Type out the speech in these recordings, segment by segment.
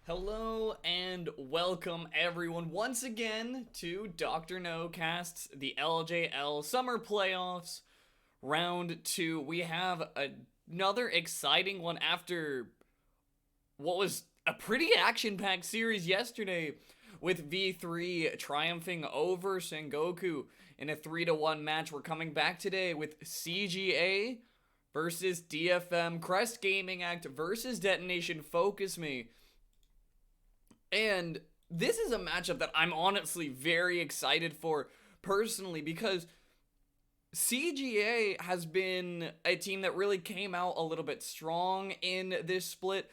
Hello and welcome everyone once again to Dr. No Cast's the LJL Summer Playoffs Round 2. We have another exciting one after what was a pretty action-packed series yesterday with V3 triumphing over Sengoku in a 3-1 match. We're coming back today with CGA versus DFM, Crest Gaming Act versus Detonation Focus Me. And this is a matchup that I'm honestly very excited for personally because CGA has been a team that really came out a little bit strong in this split.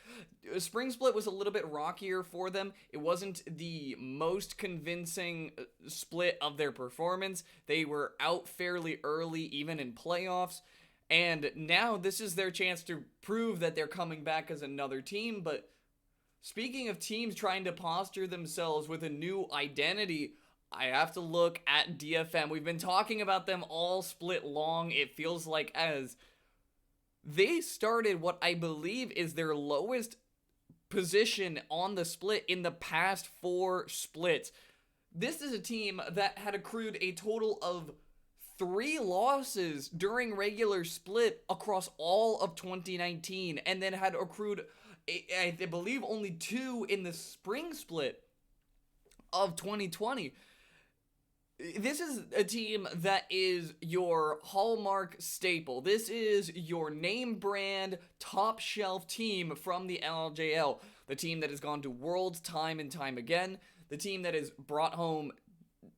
Spring split was a little bit rockier for them. It wasn't the most convincing split of their performance. They were out fairly early, even in playoffs. And now this is their chance to prove that they're coming back as another team. But speaking of teams trying to posture themselves with a new identity, I have to look at DFM. We've been talking about them all split long. It feels like as they started what I believe is their lowest position on the split in the past 4 splits. This is a team that had accrued a total of 3 losses during regular split across all of 2019 and then had accrued, I believe, only 2 in the spring split of 2020. This is a team that is your hallmark staple. This is your name brand, top shelf team from the LJL. The team that has gone to Worlds time and time again. The team that has brought home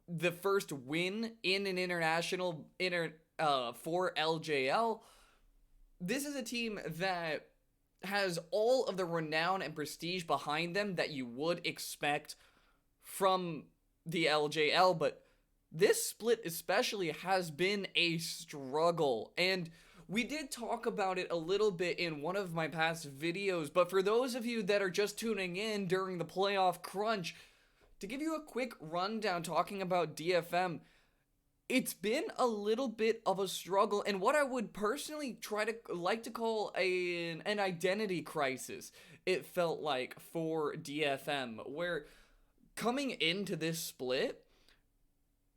the first win in an international for LJL. This is a team that has all of the renown and prestige behind them that you would expect from the LJL, but this split especially has been a struggle, and we did talk about it a little bit in one of my past videos, but for those of you that are just tuning in during the playoff crunch, to give you a quick rundown talking about DFM, it's been a little bit of a struggle, and what I would personally like to call an identity crisis, it felt like, for DFM, where coming into this split,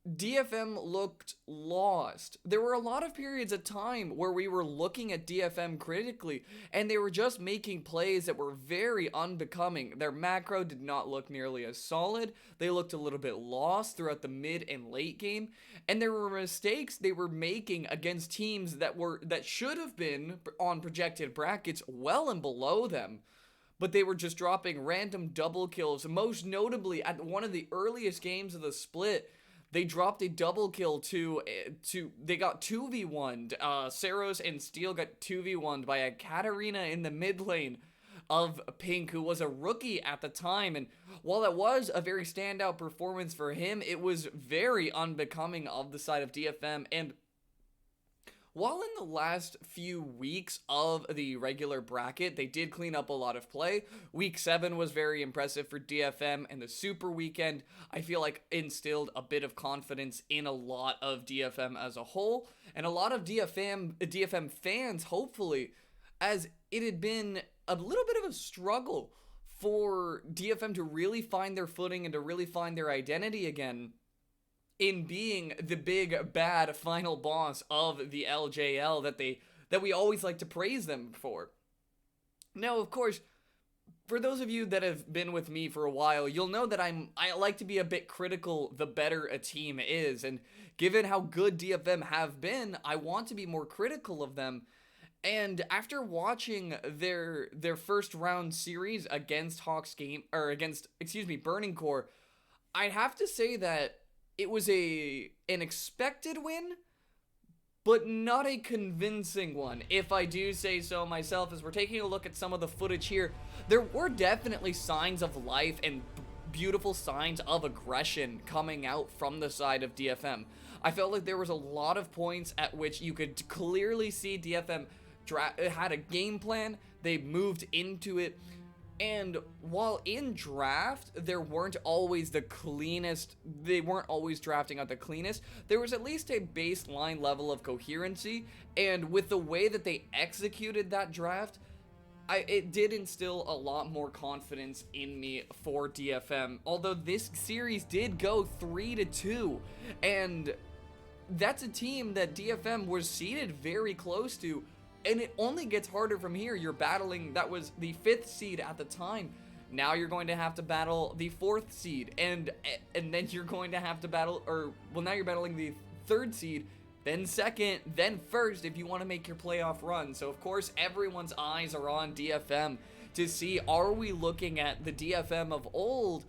DFM looked lost. There were a lot of periods of time where we were looking at DFM critically, and they were just making plays that were very unbecoming. Their macro did not look nearly as solid. They looked a little bit lost throughout the mid and late game, and there were mistakes they were making against teams that should have been on projected brackets well and below them. But they were just dropping random double kills. Most notably, at one of the earliest games of the split, they dropped a double kill they got 2v1'd. Saros and Steel got 2v1'd by a Katarina in the mid lane of Pink, who was a rookie at the time. And while it was a very standout performance for him, it was very unbecoming of the side of DFM. And while in the last few weeks of the regular bracket, they did clean up a lot of play. Week 7 was very impressive for DFM, and the Super Weekend, I feel like, instilled a bit of confidence in a lot of DFM as a whole, and a lot of DFM fans, hopefully, as it had been a little bit of a struggle for DFM to really find their footing and to really find their identity again in being the big bad final boss of the LJL that we always like to praise them for. Now, of course, for those of you that have been with me for a while, you'll know that I like to be a bit critical the better a team is, and given how good DFM have been, I want to be more critical of them. And after watching their first round series against Burning Core, I'd have to say that it was an expected win, but not a convincing one, if I do say so myself. As we're taking a look at some of the footage here, there were definitely signs of life and beautiful signs of aggression coming out from the side of DFM. I felt like there was a lot of points at which you could clearly see DFM had a game plan, they moved into it, and while in draft, they weren't always drafting out the cleanest, there was at least a baseline level of coherency, and with the way that they executed that draft, it did instill a lot more confidence in me for DFM. Although this series did go 3-2, and that's a team that DFM was seeded very close to, and it only gets harder from here. You're battling, that was the 5th seed at the time. Now you're going to have to battle the 4th seed, and then you're going to have to battle, now you're battling the 3rd seed, then 2nd, then 1st if you want to make your playoff run. So of course everyone's eyes are on DFM to see, are we looking at the DFM of old,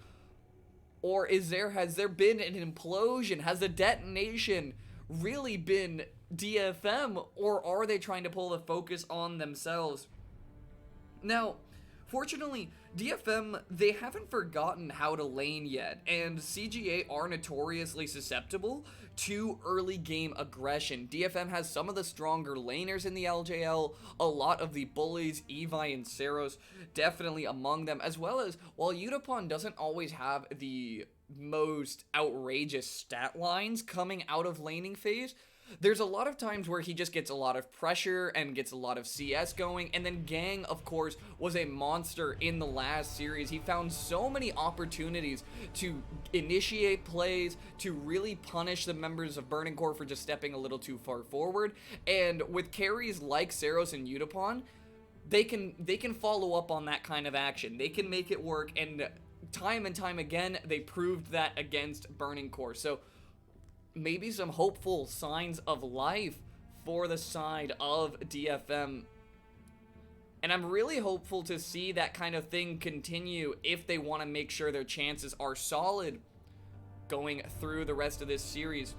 or has there been an implosion? Has the detonation really been DFM, or are they trying to pull the focus on themselves? Now, fortunately, DFM, they haven't forgotten how to lane yet, and CGA are notoriously susceptible to early game aggression. DFM has some of the stronger laners in the LJL, a lot of the bullies, Evi and Saros, definitely among them, as well as, while Udapon doesn't always have the most outrageous stat lines coming out of laning phase, there's a lot of times where he just gets a lot of pressure and gets a lot of CS going, and then Gang, of course, was a monster in the last series. He found so many opportunities to initiate plays, to really punish the members of Burning Core for just stepping a little too far forward, and with carries like Saros and Udapon, they can follow up on that kind of action. They can make it work, and time again, they proved that against Burning Core. So maybe some hopeful signs of life for the side of DFM. And I'm really hopeful to see that kind of thing continue if they want to make sure their chances are solid going through the rest of this series.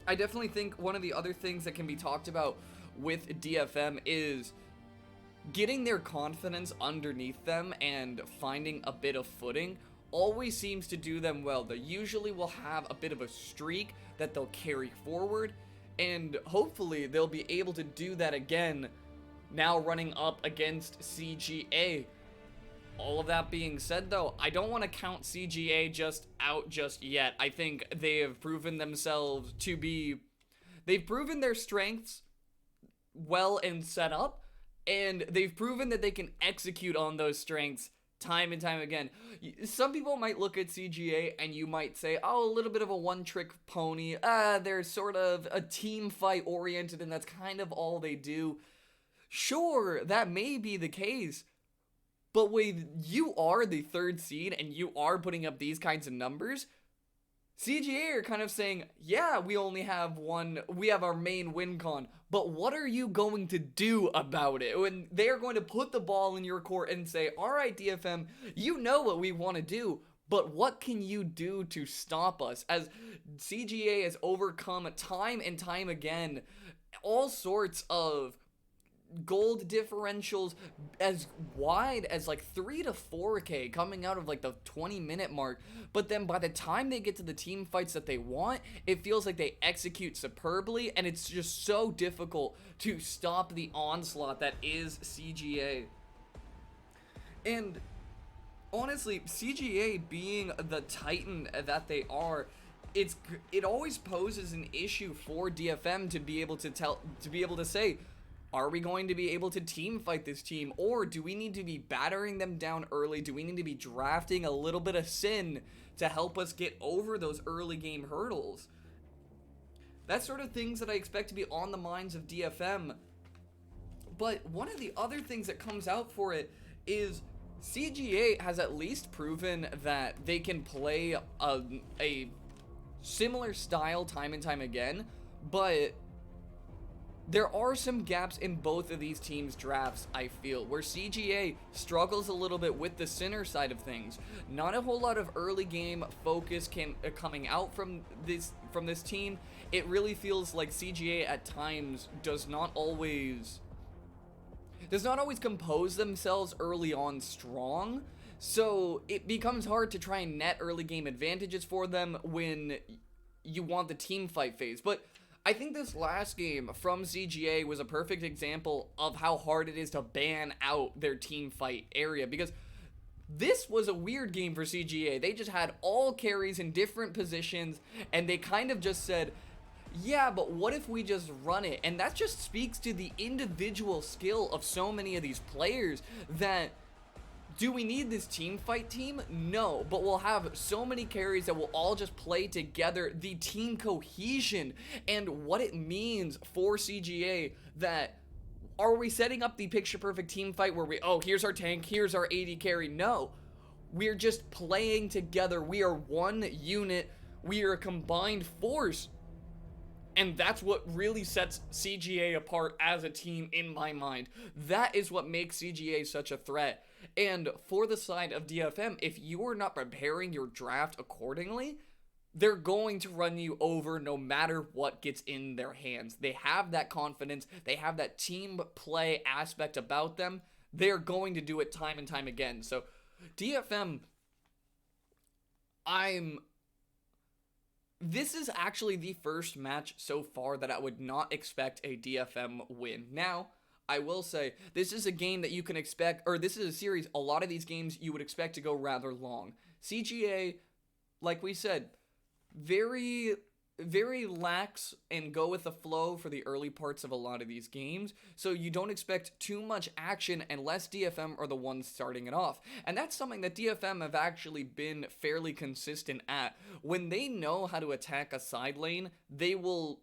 I definitely think one of the other things that can be talked about with DFM is getting their confidence underneath them and finding a bit of footing always seems to do them well. They usually will have a bit of a streak that they'll carry forward, and hopefully they'll be able to do that again now running up against CGA. All of that being said, though, I don't want to count CGA just yet. I think they have proven themselves to be, they've proven their strengths well and set up, and they've proven that they can execute on those strengths time and time again. Some people might look at CGA and you might say, oh, a little bit of a one-trick pony. They're sort of a team fight oriented and that's kind of all they do. Sure, that may be the case. But when you are the 3rd seed and you are putting up these kinds of numbers, CGA are kind of saying, yeah, we only have we have our main win con, but what are you going to do about it? When they are going to put the ball in your court and say, all right, DFM, you know what we want to do, but what can you do to stop us? As CGA has overcome time and time again all sorts of gold differentials as wide as like 3 to 4k coming out of like the 20-minute mark, but then by the time they get to the team fights that they want, it feels like they execute superbly, and it's just so difficult to stop the onslaught that is CGA. And honestly, CGA being the titan that they are, it always poses an issue for DFM to be able to say, are we going to be able to team fight this team, or do we need to be battering them down early? Do we need to be drafting a little bit of Sin to help us get over those early game hurdles? That's sort of things that I expect to be on the minds of DFM. But one of the other things that comes out for it is CGA has at least proven that they can play a similar style time and time again, but there are some gaps in both of these teams' drafts, I feel, where CGA struggles a little bit with the center side of things. Not a whole lot of early game focus coming out from this team. It really feels like CGA at times does not always compose themselves early on strong, so it becomes hard to try and net early game advantages for them when you want the team fight phase. But I think this last game from CGA was a perfect example of how hard it is to ban out their team fight area, because this was a weird game for CGA. They just had all carries in different positions, and they kind of just said, Yeah, but what if we just run it? And that just speaks to the individual skill of so many of these players that do we need this team fight team? No, but we'll have so many carries that will all just play together. The team cohesion and what it means for CGA that are we setting up the picture perfect team fight where here's our tank, here's our AD carry? No. We're just playing together. We are one unit. We are a combined force. And that's what really sets CGA apart as a team in my mind. That is what makes CGA such a threat. And for the side of DFM, if you are not preparing your draft accordingly, they're going to run you over no matter what gets in their hands. They have that confidence. They have that team play aspect about them. They're going to do it time and time again. So DFM, this is actually the first match so far that I would not expect a DFM win. Now, I will say, this is a game that you can expect, or this is a series, a lot of these games you would expect to go rather long. CGA, like we said, very lax and go with the flow for the early parts of a lot of these games, so you don't expect too much action unless DFM are the ones starting it off. And that's something that DFM have actually been fairly consistent at. When they know how to attack a side lane, they will,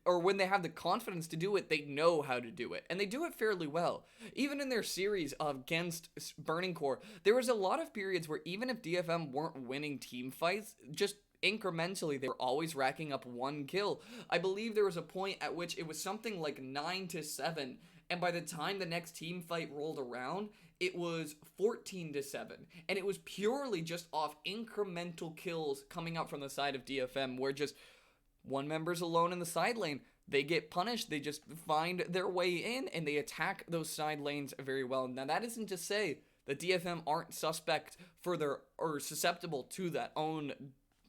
or when they have the confidence to do it, they know how to do it, and they do it fairly well. Even in their series against Burning Core, there was a lot of periods where even if DFM weren't winning team fights, just incrementally they were always racking up one kill. I believe there was a point at which it was something like 9-7, and by the time the next team fight rolled around, it was 14-7, and it was purely just off incremental kills coming up from the side of DFM, where just one member's alone in the side lane, they get punished, they just find their way in, and they attack those side lanes very well. Now that isn't to say that DFM aren't suspect for their, or susceptible to that own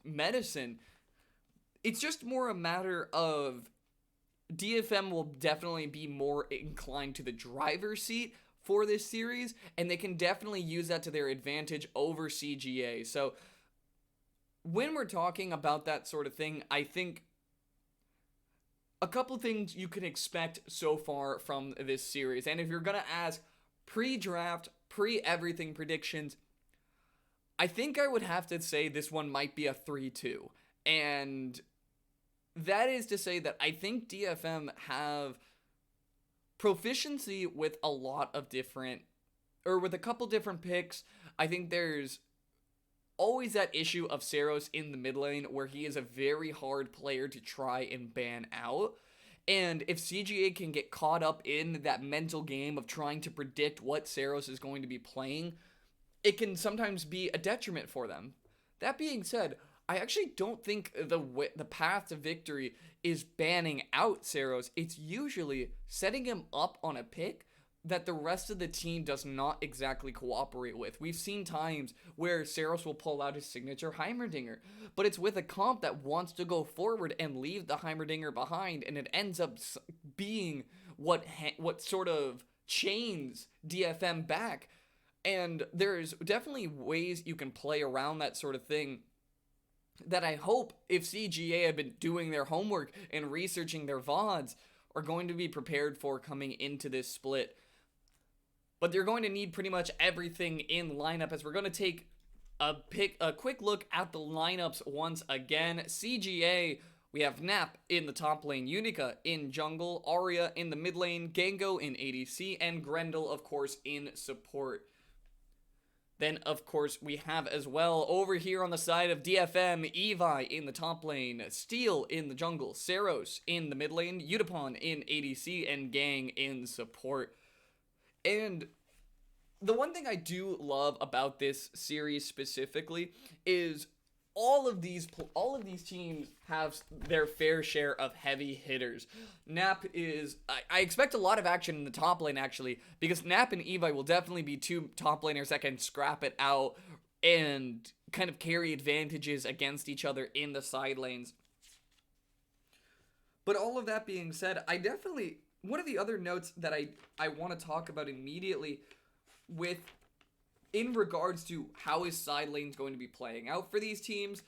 medicine. It's just more a matter of DFM will definitely be more inclined to the driver's seat for this series, and they can definitely use that to their advantage over CGA. So when we're talking about that sort of thing, I think a couple things you can expect so far from this series. And if you're gonna ask pre-draft, pre-everything predictions, I think I would have to say this one might be a 3-2. And that is to say that I think DFM have proficiency with a lot of different, or with a couple different picks. I think there's always that issue of Saros in the mid lane where he is a very hard player to try and ban out. And if CGA can get caught up in that mental game of trying to predict what Saros is going to be playing, it can sometimes be a detriment for them. That being said, I actually don't think the path to victory is banning out Saros. It's usually setting him up on a pick that the rest of the team does not exactly cooperate with. We've seen times where Saros will pull out his signature Heimerdinger, but it's with a comp that wants to go forward and leave the Heimerdinger behind, and it ends up being what sort of chains DFM back. And there's definitely ways you can play around that sort of thing that I hope, if CGA have been doing their homework and researching their VODs, are going to be prepared for coming into this split. But they're going to need pretty much everything in lineup, as we're going to take a quick look at the lineups once again. CGA, we have Nap in the top lane, Unica in jungle, Arya in the mid lane, Gengo in ADC, and Grendel, of course, in support. Then, of course, we have as well, over here on the side of DFM, Evi in the top lane, Steel in the jungle, Saros in the mid lane, Utapon in ADC, and Gang in support. And the one thing I do love about this series specifically is all of these teams have their fair share of heavy hitters. Nap is, I expect a lot of action in the top lane, actually, because Nap and Evi will definitely be two top laners that can scrap it out and kind of carry advantages against each other in the side lanes. But all of that being said, one of the other notes that I want to talk about immediately in regards to how is side lanes going to be playing out for these teams,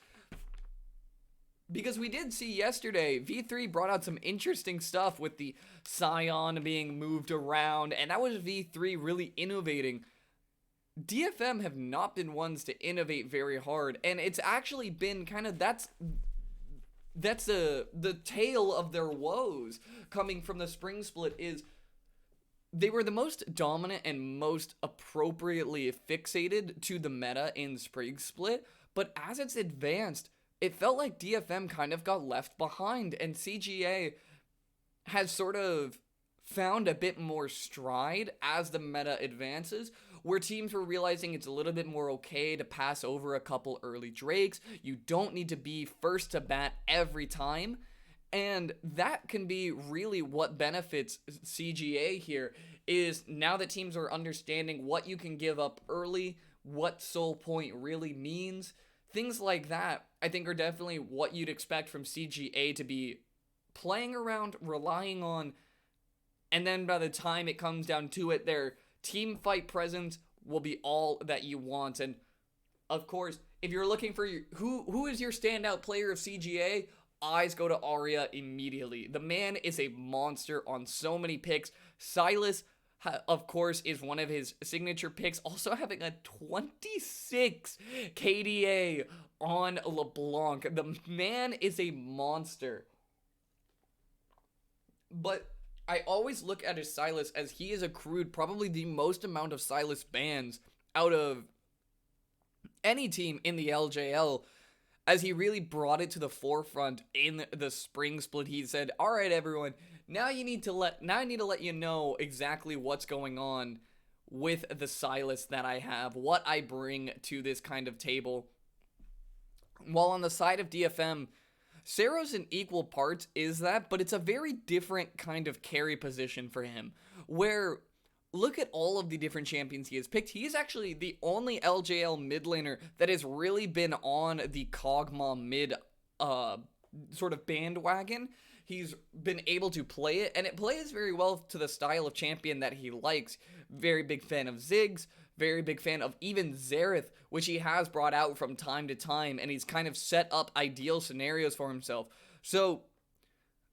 Because we did see yesterday, V3 brought out some interesting stuff with the Scion being moved around, and that was V3 really innovating. DFM have not been ones to innovate very hard, and it's actually been kind of that's the tale of their woes coming from the spring split is they were the most dominant and most appropriately fixated to the meta in spring split, but as it's advanced, it felt like DFM kind of got left behind, and CGA has sort of found a bit more stride as the meta advances, where teams were realizing it's a little bit more okay to pass over a couple early Drakes. You don't need to be first to bat every time. And that can be really what benefits CGA here, is now that teams are understanding what you can give up early, what soul point really means. Things like that, I think, are definitely what you'd expect from CGA to be playing around, relying on, and then by the time it comes down to it, their team fight presence will be all that you want. And of course, if you're looking for who is your standout player of CGA, eyes go to Arya immediately. The man is a monster on so many picks. Silas, of course, is one of his signature picks, also having a 26 KDA on LeBlanc. The man is a monster. But I always look at his Silas as he has accrued probably the most amount of Silas bans out of any team in the LJL, as he really brought it to the forefront in the spring split. He said, "All right, everyone, now I need to let you know exactly what's going on with the Silas that I have, what I bring to this kind of table." While on the side of DFM, Cero's in equal parts is that, but it's a very different kind of carry position for him, where look at all of the different champions he has picked. He is actually the only LJL mid laner that has really been on the Kog'Maw mid sort of bandwagon. He's been able to play it, and it plays very well to the style of champion that he likes. Very big fan of Ziggs, very big fan of even Xerath, which he has brought out from time to time, and he's kind of set up ideal scenarios for himself. So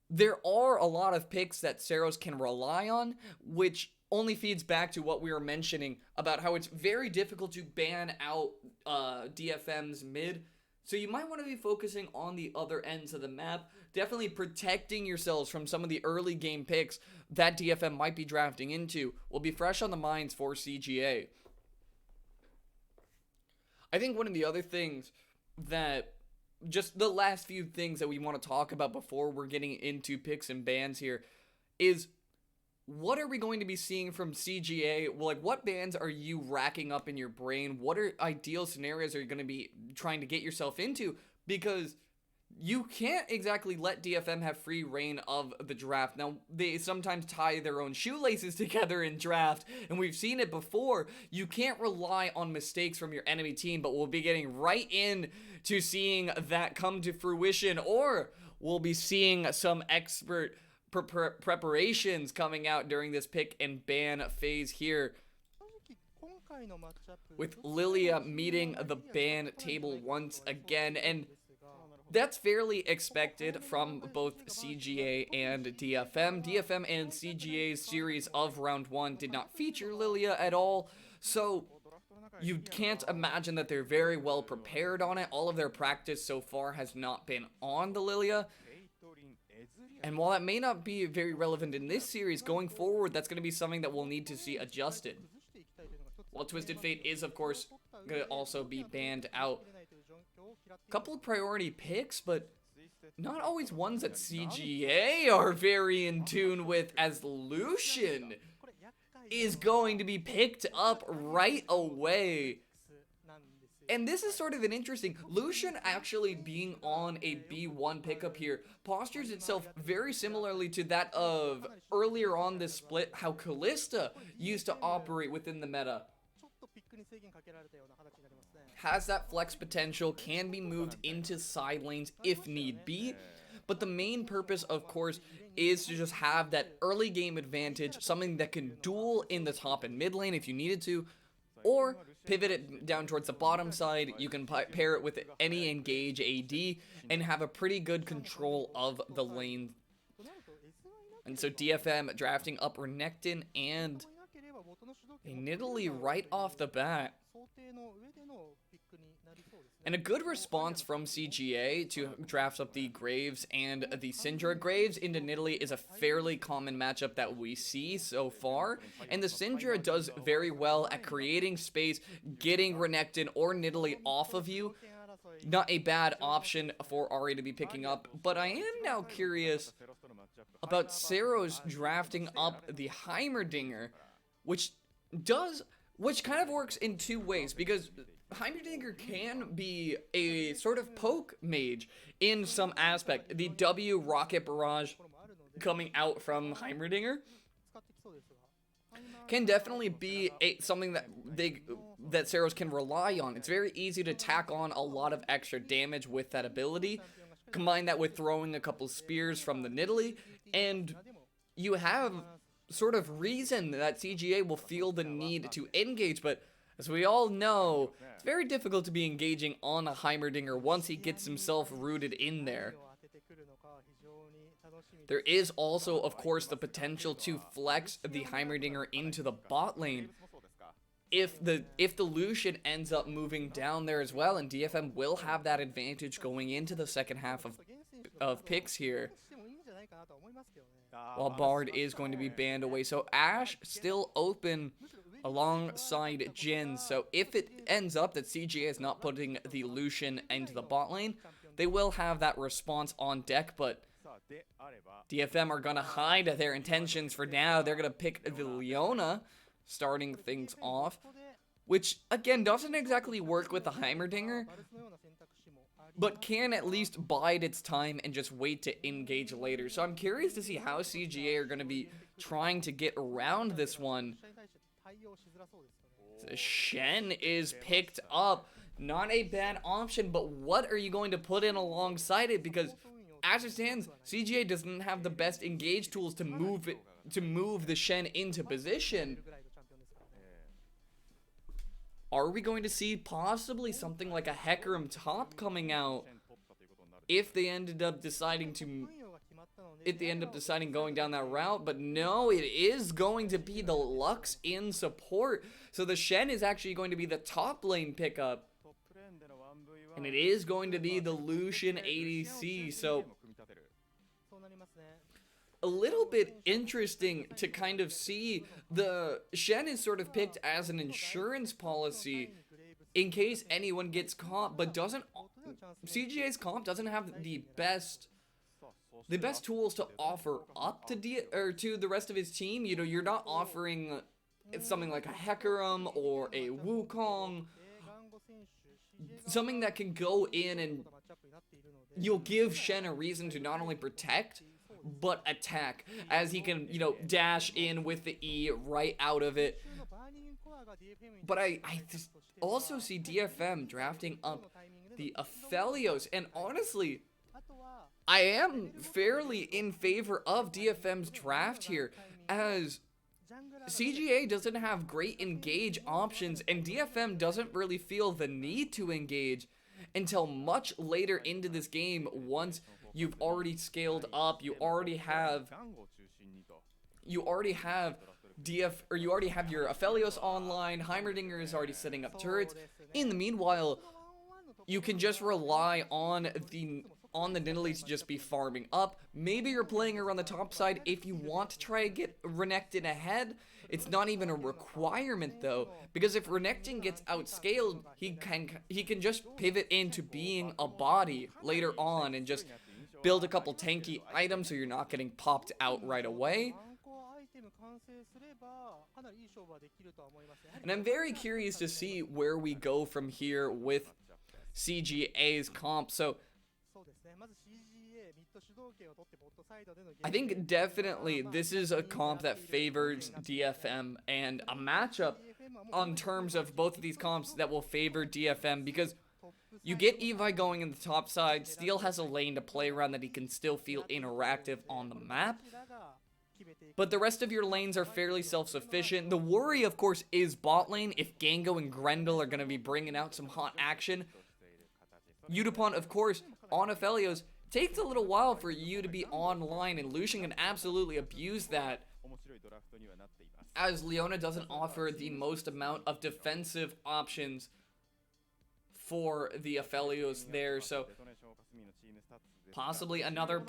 there are a lot of picks that Ceros can rely on, which only feeds back to what we were mentioning about how it's very difficult to ban out DFM's mid. So you might want to be focusing on the other ends of the map, definitely protecting yourselves from some of the early game picks that DFM might be drafting into will be fresh on the minds for CGA. I think one of the other things that, just the last few things that we want to talk about before we're getting into picks and bans here, is what are we going to be seeing from CGA? Well, like, what bans are you racking up in your brain? What are ideal scenarios are you going to be trying to get yourself into? Because you can't exactly let DFM have free reign of the draft. Now, they sometimes tie their own shoelaces together in draft, and we've seen it before. You can't rely on mistakes from your enemy team, but we'll be getting right in to seeing that come to fruition, or we'll be seeing some expert preparations coming out during this pick and ban phase here, with Lilia meeting the ban table once again, and that's fairly expected from both CGA and DFM. DFM and CGA's series of round 1 did not feature Lilia at all, so you can't imagine that they're very well prepared on it. All of their practice so far has not been on the Lilia. And while that may not be very relevant in this series, going forward, that's going to be something that we'll need to see adjusted. While Twisted Fate is, of course, going to also be banned out. Couple of priority picks, but not always ones that CGA are very in tune with, as Lucian is going to be picked up right away. And this is sort of an interesting, Lucian actually being on a B1 pickup here postures itself very similarly to that of earlier on this split, how Kalista used to operate within the meta. Has that flex potential, can be moved into side lanes if need be, but the main purpose, of course, is to just have that early game advantage, something that can duel in the top and mid lane if you needed to, or pivot it down towards the bottom side. You can pair it with any engage AD and have a pretty good control of the lane. And so DFM drafting up Renekton and a Nidalee right off the bat. And a good response from CGA to draft up the Graves and the Syndra. Graves into Nidalee is a fairly common matchup that we see so far, and the Syndra does very well at creating space, getting Renekton or Nidalee off of you. Not a bad option for Ahri to be picking up, but I am now curious about Seros drafting up the Heimerdinger, which kind of works in two ways, because Heimerdinger can be a sort of poke mage in some aspect. The W rocket barrage coming out from Heimerdinger can definitely be something that Seros can rely on. It's very easy to tack on a lot of extra damage with that ability. Combine that with throwing a couple spears from the Nidalee, and you have sort of reason that CGA will feel the need to engage, but as we all know, it's very difficult to be engaging on a Heimerdinger once he gets himself rooted in there. There is also, of course, the potential to flex the Heimerdinger into the bot lane if the Lucian ends up moving down there as well, and DFM will have that advantage going into the second half of picks here. While Bard is going to be banned away, so Ashe still open alongside Jhin. So if it ends up that CGA is not putting the Lucian into the bot lane, they will have that response on deck, but DFM are going to hide their intentions for now. They're going to pick the Leona, starting things off, which again doesn't exactly work with the Heimerdinger, but can at least bide its time and just wait to engage later. So I'm curious to see how CGA are going to be trying to get around this one. So Shen is picked up. Not a bad option, but what are you going to put in alongside it? Because as it stands, CGA doesn't have the best engage tools to move the Shen into position. Are we going to see possibly something like a Hecarim top coming out if they ended up deciding going down that route? But no, it is going to be the Lux in support. So the Shen is actually going to be the top lane pickup. And it is going to be the Lucian ADC. So a little bit interesting to kind of see. The Shen is sort of picked as an insurance policy in case anyone gets caught, but CGA's comp doesn't have the best tools to offer up to the rest of his team. You know, you're not offering something like a Hecarim or a Wukong, something that can go in and you'll give Shen a reason to not only protect but attack, as he can, you know, dash in with the E right out of it. But I also see DFM drafting up the Aphelios, and honestly, I am fairly in favor of DFM's draft here, as CGA doesn't have great engage options, and DFM doesn't really feel the need to engage until much later into this game. Once you've already scaled up, you already have your Aphelios online, Heimerdinger is already setting up turrets. In the meanwhile, you can just rely on the Nidalee to just be farming up. Maybe you're playing around the top side if you want to try to get Renekton ahead. It's not even a requirement though, because if Renekton gets outscaled, he can just pivot into being a body later on and just build a couple tanky items so you're not getting popped out right away. And I'm very curious to see where we go from here with CGA's comp. So I think definitely this is a comp that favors DFM, and a matchup on terms of both of these comps that will favor DFM, because you get Evi going in the top side, Steel has a lane to play around that he can still feel interactive on the map. But the rest of your lanes are fairly self-sufficient. The worry, of course, is bot lane. If Gango and Grendel are going to be bringing out some hot action, Udapont, of course, on Aphelios, takes a little while for you to be online, and Lucian can absolutely abuse that, as Leona doesn't offer the most amount of defensive options for the Aphelios there. So possibly another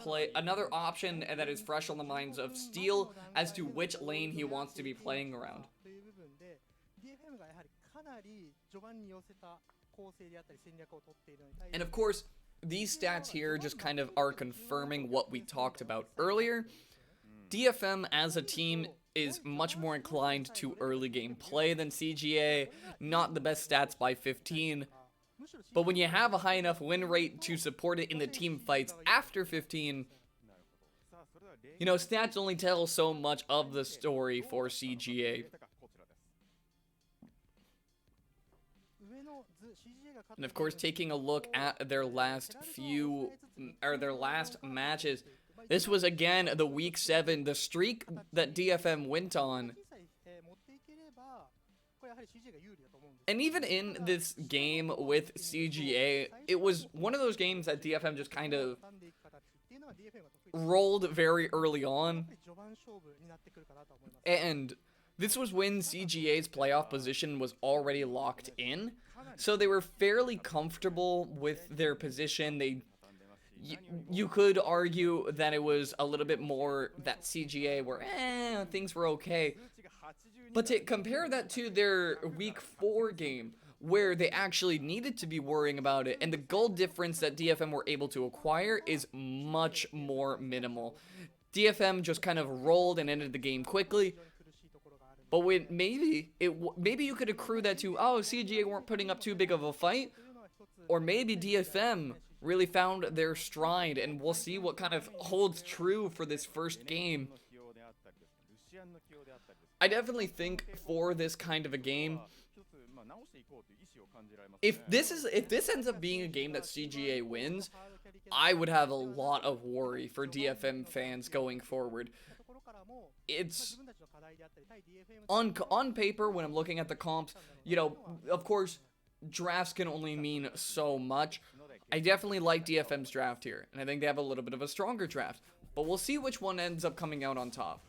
option that is fresh on the minds of Steel as to which lane he wants to be playing around. And of course, these stats here just kind of are confirming what we talked about earlier. DFM as a team is much more inclined to early game play than CGA, not the best stats by 15. But when you have a high enough win rate to support it in the team fights after 15, you know, stats only tell so much of the story for CGA. And of course, taking a look at their last matches, this was again the week 7, the streak that DFM went on. And even in this game with CGA, it was one of those games that DFM just kind of rolled very early on. And this was when CGA's playoff position was already locked in. So they were fairly comfortable with their position. You could argue that it was a little bit more that CGA were, things were okay. But to compare that to their week 4 game, where they actually needed to be worrying about it, and the gold difference that DFM were able to acquire is much more minimal. DFM just kind of rolled and ended the game quickly. But when maybe you could accrue that to, oh, CGA weren't putting up too big of a fight, or maybe DFM really found their stride, and we'll see what kind of holds true for this first game. I definitely think for this kind of a game, if this ends up being a game that CGA wins, I would have a lot of worry for DFM fans going forward. It's on paper, when I'm looking at the comps, you know, of course, drafts can only mean so much. I definitely like DFM's draft here, and I think they have a little bit of a stronger draft, but we'll see which one ends up coming out on top.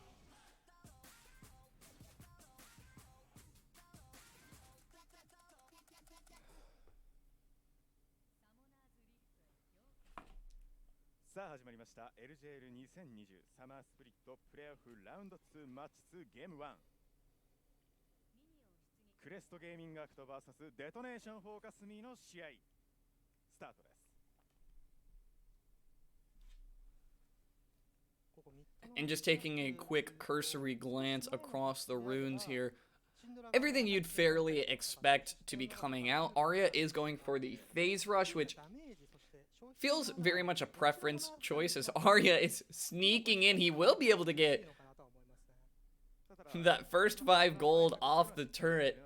LJL 2020サマースプリットプレーオフラウンド2マッチ2ゲーム1クレストゲーミングアクト vs デトネーションフォーカスミーの試合スタートです。 And just taking a quick cursory glance across the runes here, everything you'd fairly expect to be coming out. Arya is going for the phase rush, which feels very much a preference choice, as Arya is sneaking in. He will be able to get that first 5 gold off the turret.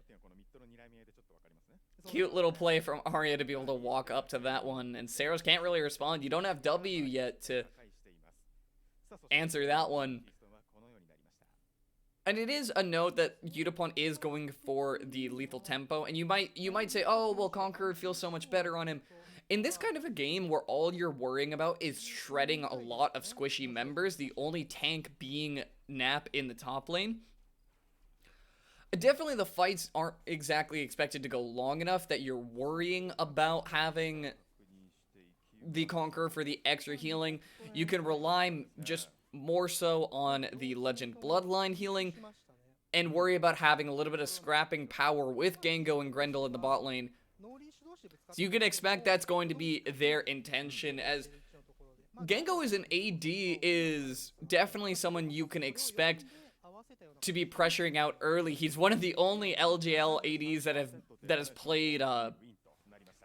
Cute little play from Arya to be able to walk up to that one, and Saros can't really respond. You don't have W yet to answer that one. And it is a note that Udapont is going for the lethal tempo, and you might say, oh, well, Conqueror feels so much better on him. In this kind of a game where all you're worrying about is shredding a lot of squishy members, the only tank being Nap in the top lane, definitely the fights aren't exactly expected to go long enough that you're worrying about having the Conqueror for the extra healing. You can rely just more so on the Legend Bloodline healing and worry about having a little bit of scrapping power with Gango and Grendel in the bot lane. So you can expect that's going to be their intention, as Gango as an AD is definitely someone you can expect to be pressuring out early. He's one of the only LJL ADs that has played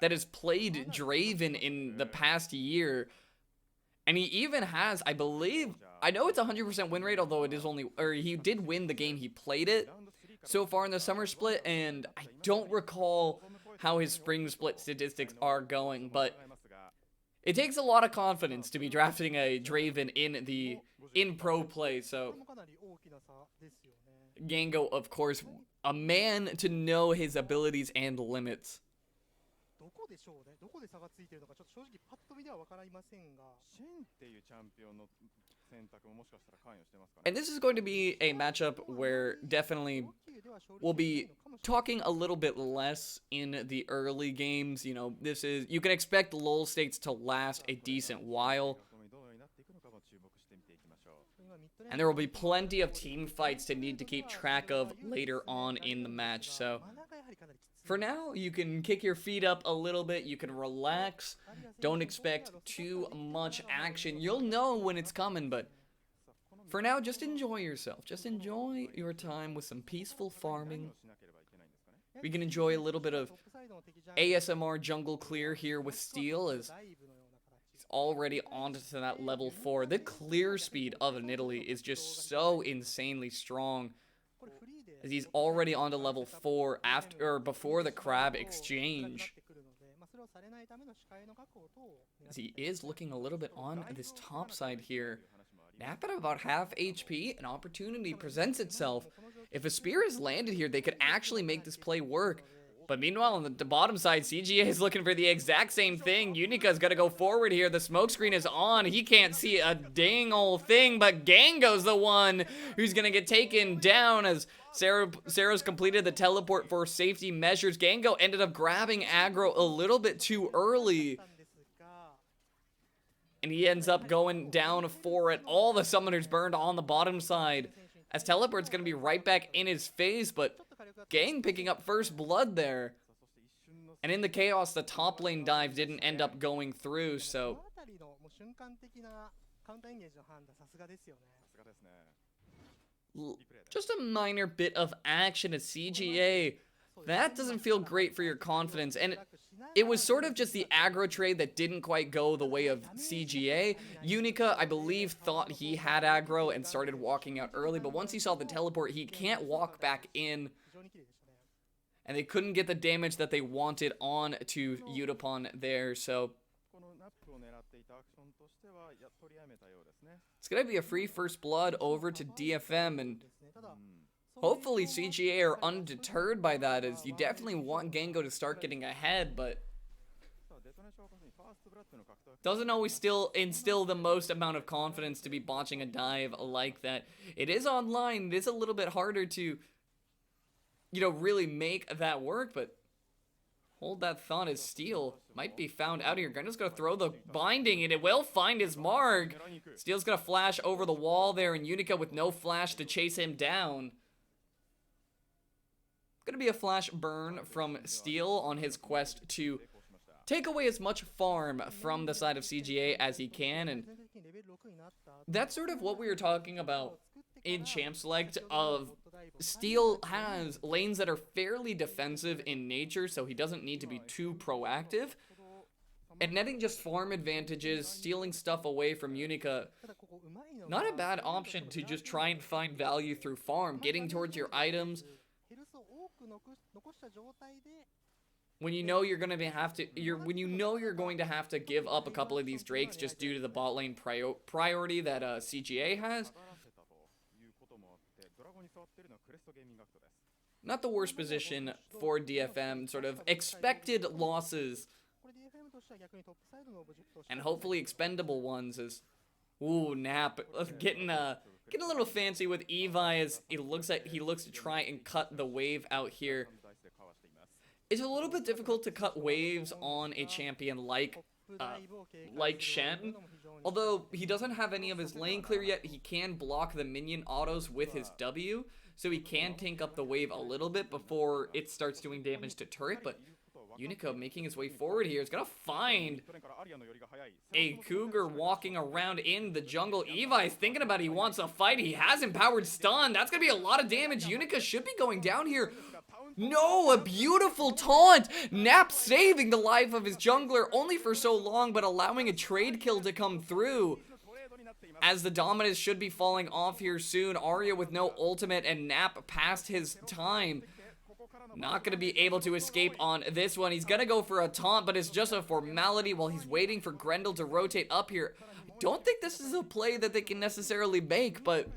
Draven in the past year. And he even has, I know it's 100% win rate, although it is only, or he did win the game he played it so far in the summer split, and I don't recall how his spring split statistics are going, but It takes a lot of confidence to be drafting a Draven in pro play, so Gango, of course, a man to know his abilities and limits. どこでしょうね。どこで差がついているのかちょっと正直パッと見では分かりませんが。シェンっていうチャンピオンの選択ももしかしたら関与してますかね。And this is going to be a matchup where definitely we'll be talking a little bit less in the early games. You know, you can expect lull states to last a decent while. And there will be plenty of team fights to need to keep track of later on in the match. So for now, you can kick your feet up a little bit. You can relax. Don't expect too much action. You'll know when it's coming, but for now, just enjoy yourself. Just enjoy your time with some peaceful farming. We can enjoy a little bit of ASMR jungle clear here with Steel as he's already onto that level 4. The clear speed of Nidalee is just so insanely strong, as he's already onto level 4 before the crab exchange. As he is looking a little bit on this top side here. Nap at about half HP, an opportunity presents itself. If a spear is landed here, they could actually make this play work. But meanwhile, on the bottom side, CGA is looking for the exact same thing. Unica's got to go forward here. The smoke screen is on. He can't see a dang old thing, but Gango's the one who's going to get taken down as Sarah's completed the teleport for safety measures. Gango ended up grabbing aggro a little bit too early. And he ends up going down for it. All the summoners burned on the bottom side, as teleport's going to be right back in his face, but Gang picking up first blood there. And in the chaos, the top lane dive didn't end up going through, so just a minor bit of action at CGA. That doesn't feel great for your confidence, and it was sort of just the aggro trade that didn't quite go the way of CGA. Unica, I believe, thought he had aggro and started walking out early, but once he saw the teleport, he can't walk back in, and they couldn't get the damage that they wanted on to Utapon there, so it's going to be a free first blood over to DFM, and hopefully CGA are undeterred by that, as you definitely want Gango to start getting ahead, but doesn't always still instill the most amount of confidence to be botching a dive like that. It is online, it is a little bit harder to, you know, really make that work, but hold that thought as Steel might be found out here. Grenda's gonna throw the binding, and it will find his mark. Steel's gonna flash over the wall there, and Unica with no flash to chase him down. Gonna be a flash burn from Steel on his quest to take away as much farm from the side of CGA as he can, and that's sort of what we were talking about in Champ Select of Steel has lanes that are fairly defensive in nature, so he doesn't need to be too proactive. And netting just farm advantages, stealing stuff away from Unica, not a bad option to just try and find value through farm, getting towards your items. When you know you're going to have to give up a couple of these Drakes just due to the bot lane priority that CGA has. Not the worst position for DFM, sort of expected losses and hopefully expendable ones as Nap getting a little fancy with Evi as he looks to try and cut the wave out here. It's a little bit difficult to cut waves on a champion like Shen. Although he doesn't have any of his lane clear yet, he can block the minion autos with his W, so he can tank up the wave a little bit before it starts doing damage to turret, but Unico making his way forward here is gonna find a Cougar walking around in the jungle. Evi is thinking about it. He wants a fight. He has empowered stun. That's gonna be a lot of damage. Unica should be going down here. No, a beautiful taunt. Nap saving the life of his jungler only for so long, but allowing a trade kill to come through. As the dominance should be falling off here soon. Arya with no ultimate and Nap past his time. Not going to be able to escape on this one. He's going to go for a taunt, but it's just a formality while he's waiting for Grendel to rotate up here. I don't think this is a play that they can necessarily make, but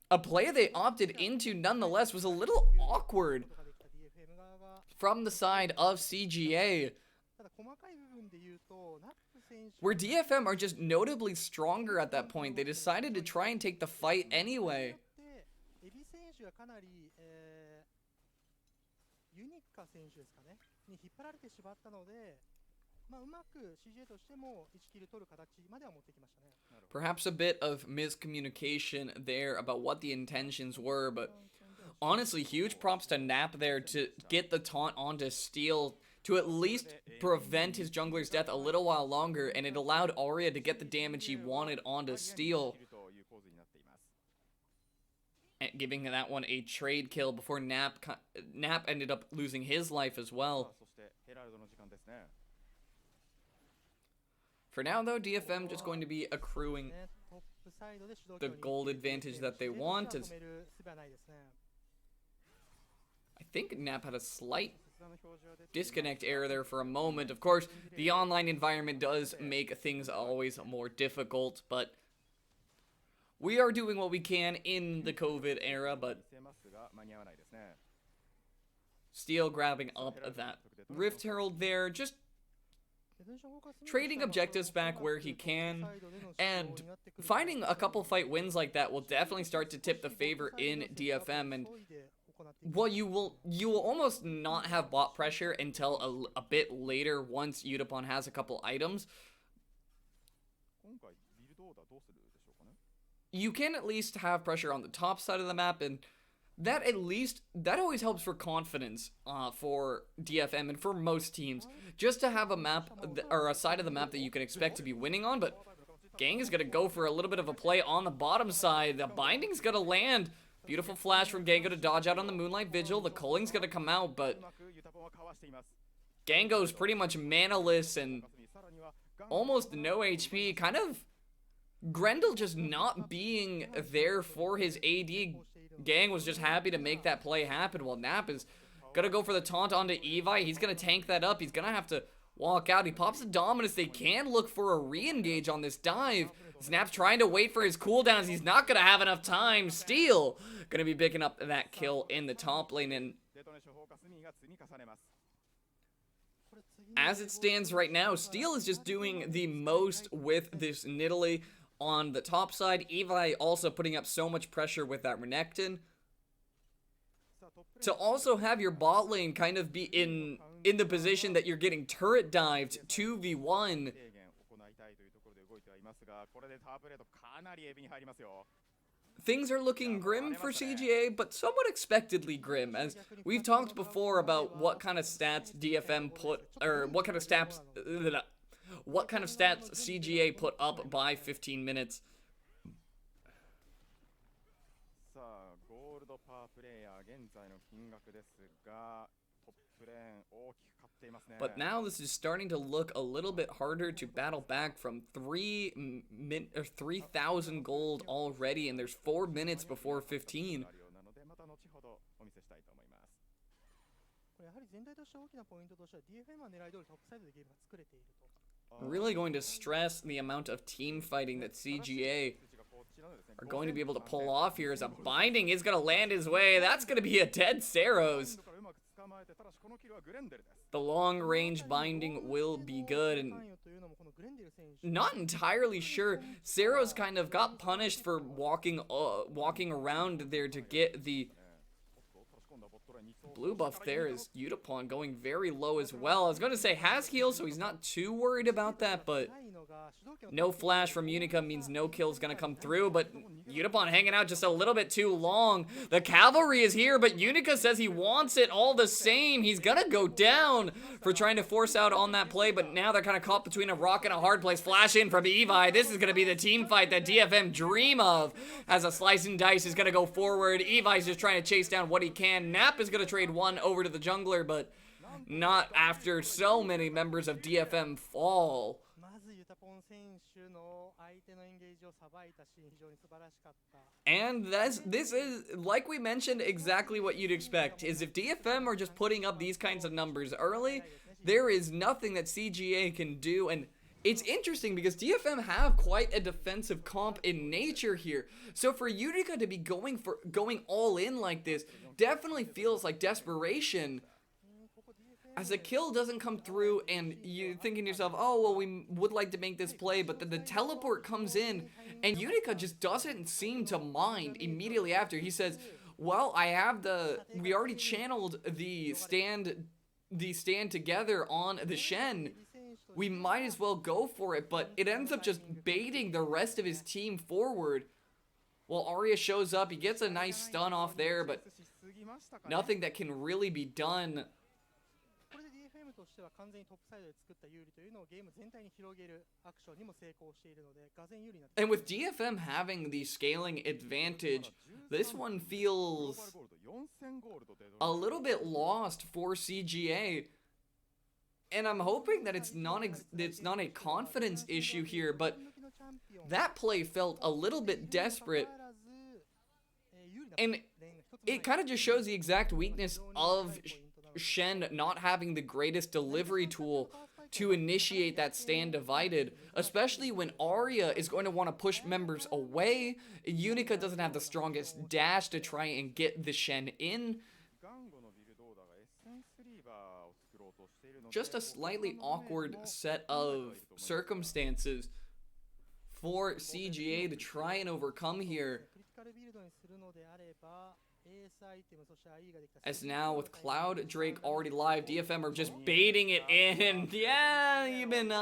a play they opted into nonetheless was a little awkward from the side of CGA, where DFM are just notably stronger at that point. They decided to try and take the fight anyway. ユニカ選手ですかねに引っ張られてしまったので、うまく CGA としても1キル取る形までは持ってきましたね。 Perhaps a bit of miscommunication there about what the intentions were, but honestly, huge props to Nap there to get the taunt onto Steel to at least prevent his jungler's death a little while longer, and it allowed Arya to get the damage he wanted onto Steel, and giving that one a trade kill before Nap ended up losing his life as well. For now, though, DFM just going to be accruing the gold advantage that they want. As I think Nap had a slight disconnect error there for a moment. Of course, the online environment does make things always more difficult, but we are doing what we can in the COVID era. But Steel grabbing up that Rift Herald there, just trading objectives back where he can, and finding a couple fight wins like that will definitely start to tip the favor in DFM. And well, you will almost not have bot pressure until a bit later once Udapon has a couple items. You can at least have pressure on the top side of the map, and that always helps for confidence for DFM and for most teams, just to have a map or a side of the map that you can expect to be winning on. But Gang is gonna go for a little bit of a play on the bottom side. The binding's gonna land. Beautiful flash from Gango to dodge out on the Moonlight Vigil. The Culling's gonna come out, but Gango's pretty much manaless and almost no HP. Kind of Grendel just not being there for his AD. Gang was just happy to make that play happen, while Nap is gonna go for the taunt onto Evi. He's gonna tank that up. He's gonna have to walk out. He pops the Dominus. They can look for a re-engage on this dive. Snap's trying to wait for his cooldowns. He's not gonna have enough time. Steel gonna be picking up that kill in the top lane, and as it stands right now, Steel is just doing the most with this Nidalee on the top side. Evi also putting up so much pressure with that Renekton. To also have your bot lane kind of be in the position that you're getting turret dived 2v1. Things are looking grim for CGA, but somewhat expectedly grim, as we've talked before about what kind of stats DFM put, or what kind of stats CGA put up by 15 minutes. But now this is starting to look a little bit harder to battle back from 3,000 gold already, and there's 4 minutes before 15. Really going to stress the amount of team fighting that CGA are going to be able to pull off here, as a binding is going to land his way. That's going to be a dead Saros. The long-range binding will be good, and not entirely sure. Saros kind of got punished for walking around there to get the blue buff there, as Udapon going very low as well. I was going to say has heal, so he's not too worried about that, but no flash from Unica means no kill is going to come through, but Udapon hanging out just a little bit too long. The cavalry is here, but Unica says he wants it all the same. He's going to go down for trying to force out on that play, but now they're kind of caught between a rock and a hard place. Flash in from Evi. This is going to be the team fight that DFM dream of, as a slice and dice is going to go forward. Evi's just trying to chase down what he can. Nap is going to trade one over to the jungler, but not after so many members of DFM fall. まずユタポン選手の相手のエンゲージをさばいたシーン、非常に素晴らしかった。And this is, like we mentioned, exactly what you'd expect, is if DFM are just putting up these kinds of numbers early, there is nothing that CGA can do. And it's interesting because DFM have quite a defensive comp in nature here. So for Utica to be going all in like this definitely feels like desperation. As a kill doesn't come through and you thinking to yourself, oh, well, we would like to make this play, but then the teleport comes in and Utica just doesn't seem to mind immediately after. He says, well, we already channeled the stand together on the Shen. We might as well go for it, but it ends up just baiting the rest of his team forward. Well, Arya shows up, he gets a nice stun off there, but nothing that can really be done. これで DFM としては完全にトップサイドで作った有利というのをゲーム全体に広げるアクションにも成功しているので、がぜん有利になっています。 And with DFM having the scaling advantage, this one feels a little bit lost for CGA. And I'm hoping that it's not a confidence issue here, but that play felt a little bit desperate. And it kind of just shows the exact weakness of Shen not having the greatest delivery tool to initiate that stand divided, especially when Arya is going to want to push members away. Unica doesn't have the strongest dash to try and get the Shen in. Just a slightly awkward set of circumstances for CGA to try and overcome here. As now with Cloud Drake already live, DFM are just baiting it in. Yeah, you've been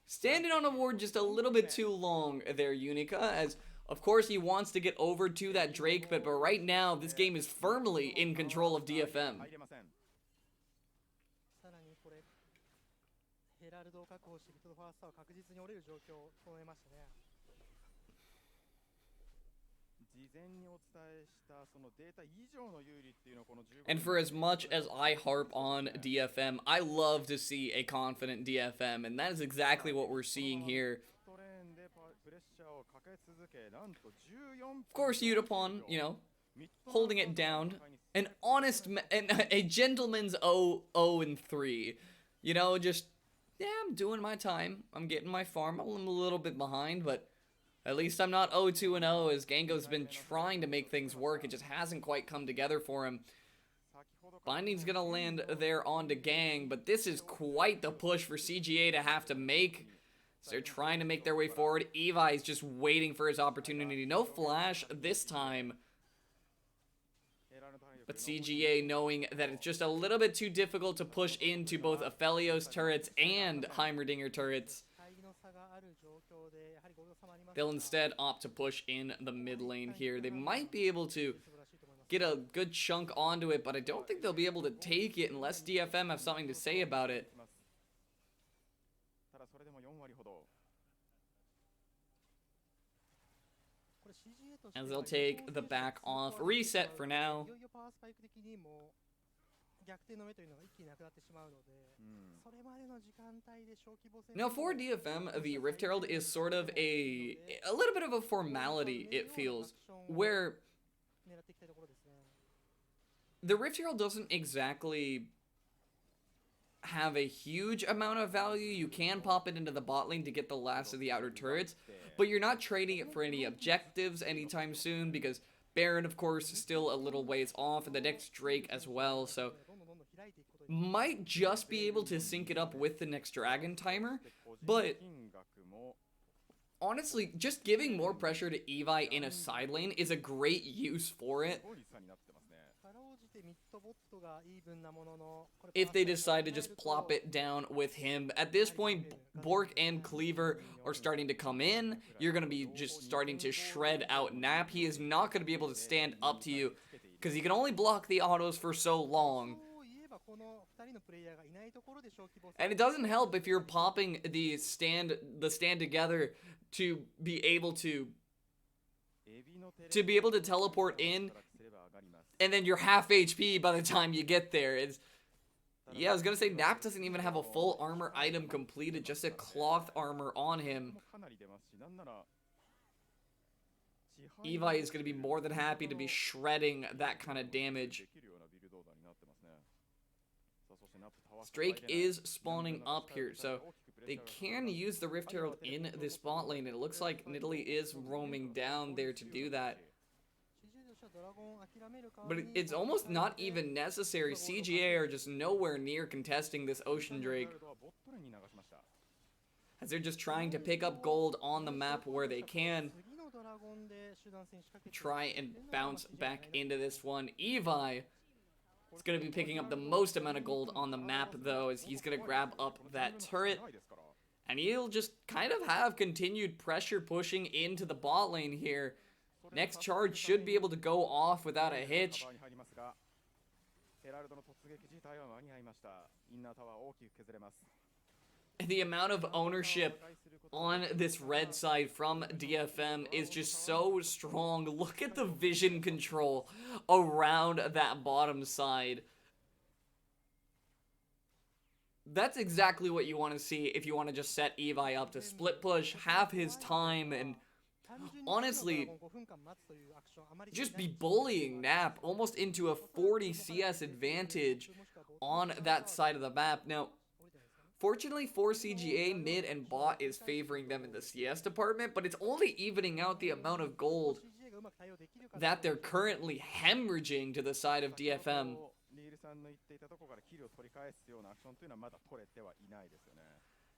standing on a ward just a little bit too long there, Unica, as of course he wants to get over to that Drake, but right now this game is firmly in control of DFM. And for as much as I harp on DFM, I love to see a confident DFM, and that is exactly what we're seeing here. Of course, Utapon, you know, holding it down. An honest, a gentleman's 0-3. You know, just, yeah, I'm doing my time. I'm getting my farm. I'm a little bit behind, but at least I'm not 0-2-0, as Gango's been trying to make things work. It just hasn't quite come together for him. Binding's gonna land there onto Gang, but this is quite the push for CGA to have to make. So they're trying to make their way forward. Evi is just waiting for his opportunity. No flash this time. But CGA, knowing that it's just a little bit too difficult to push into both Aphelios turrets and Heimerdinger turrets, they'll instead opt to push in the mid lane here. They might be able to get a good chunk onto it, but I don't think they'll be able to take it unless DFM have something to say about it. As they'll take the back off. Reset for now. Now for DFM, the Rift Herald is sort of a little bit of a formality, it feels, where the Rift Herald doesn't exactly have a huge amount of value. You can pop it into the bot lane to get the last of the outer turrets, but you're not trading it for any objectives anytime soon because Baron, of course, is still a little ways off, and the next Drake as well, so might just be able to sync it up with the next Dragon timer, but honestly, just giving more pressure to Evi in a side lane is a great use for it. If they decide to just plop it down with him. At this point, Bork and Cleaver are starting to come in. You're going to be just starting to shred out Nap. He is not going to be able to stand up to you because he can only block the autos for so long. And it doesn't help if you're popping the stand together to be able to teleport in, and then you're half HP by the time you get there. Yeah, I was gonna say Nap doesn't even have a full armor item completed, just a cloth armor on him. Evi is going to be more than happy to be shredding that kind of damage. Drake is spawning up here, so they can use the Rift Herald in this bot lane. It looks like Nidalee is roaming down there to do that. But it's almost not even necessary. CGA are just nowhere near contesting this Ocean Drake, as they're just trying to pick up gold on the map where they can. Try and bounce back into this one. Evi is going to be picking up the most amount of gold on the map, though, as he's going to grab up that turret. And he'll just kind of have continued pressure pushing into the bot lane here. Next charge should be able to go off without a hitch. The amount of ownership on this red side from DFM is just so strong. Look at the vision control around that bottom side. That's exactly what you want to see if you want to just set Evi up to split push, have his time, and honestly, just be bullying Nap almost into a 40 CS advantage on that side of the map. Now, fortunately for CGA, mid and bot is favoring them in the CS department, but it's only evening out the amount of gold that they're currently hemorrhaging to the side of DFM.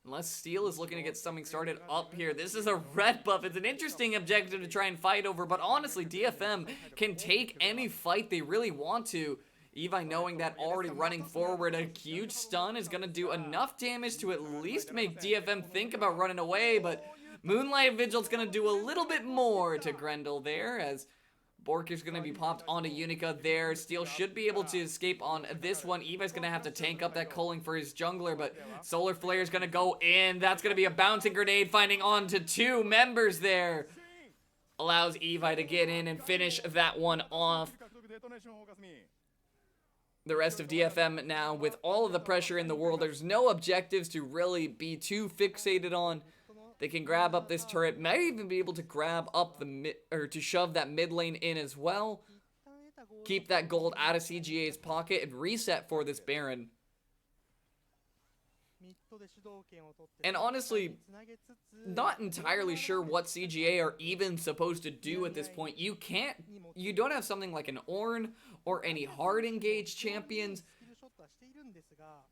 Unless Steel is looking to get something started up here. This is a red buff. It's an interesting objective to try and fight over, but honestly, DFM can take any fight they really want to. Evi, knowing that already running forward, a huge stun is going to do enough damage to at least make DFM think about running away, but Moonlight Vigil's going to do a little bit more to Grendel there, as Bork is going to be popped onto Unica there. Steel should be able to escape on this one. Evi's going to have to tank up that culling for his jungler, but Solar Flare is going to go in. That's going to be a bouncing grenade, finding onto two members there. Allows Evi to get in and finish that one off. The rest of DFM now, with all of the pressure in the world, there's no objectives to really be too fixated on. They can grab up this turret, might even be able to grab up the mid, or to shove that mid lane in as well. Keep that gold out of CGA's pocket and reset for this Baron. And honestly, not entirely sure what CGA are even supposed to do at this point. You don't have something like an Ornn or any hard engaged champions.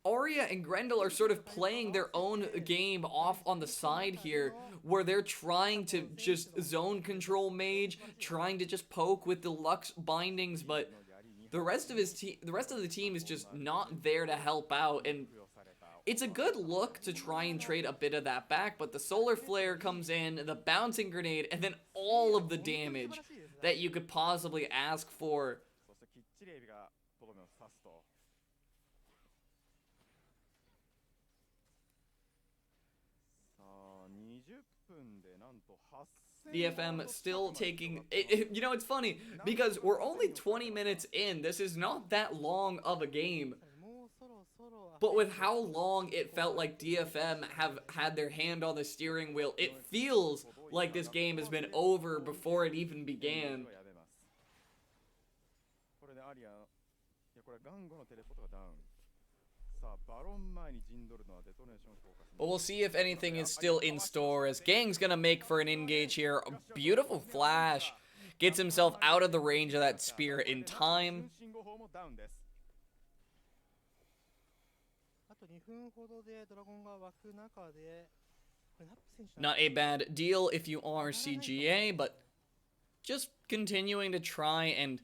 Arya and Grendel are sort of playing their own game off on the side here, where they're trying to just zone control mage, trying to just poke with deluxe bindings, but the rest of the team is just not there to help out. And it's a good look to try and trade a bit of that back, but the Solar Flare comes in, the bouncing grenade, and then all of the damage that you could possibly ask for. DFM still taking it. You know, it's funny because we're only 20 minutes in. This is not that long of a game. But with how long it felt like DFM have had their hand on the steering wheel, it feels like this game has been over before it even began. But we'll see if anything is still in store, as Gang's gonna make for an engage here. A beautiful flash. Gets himself out of the range of that spear in time. Not a bad deal if you are CGA, but just continuing to try and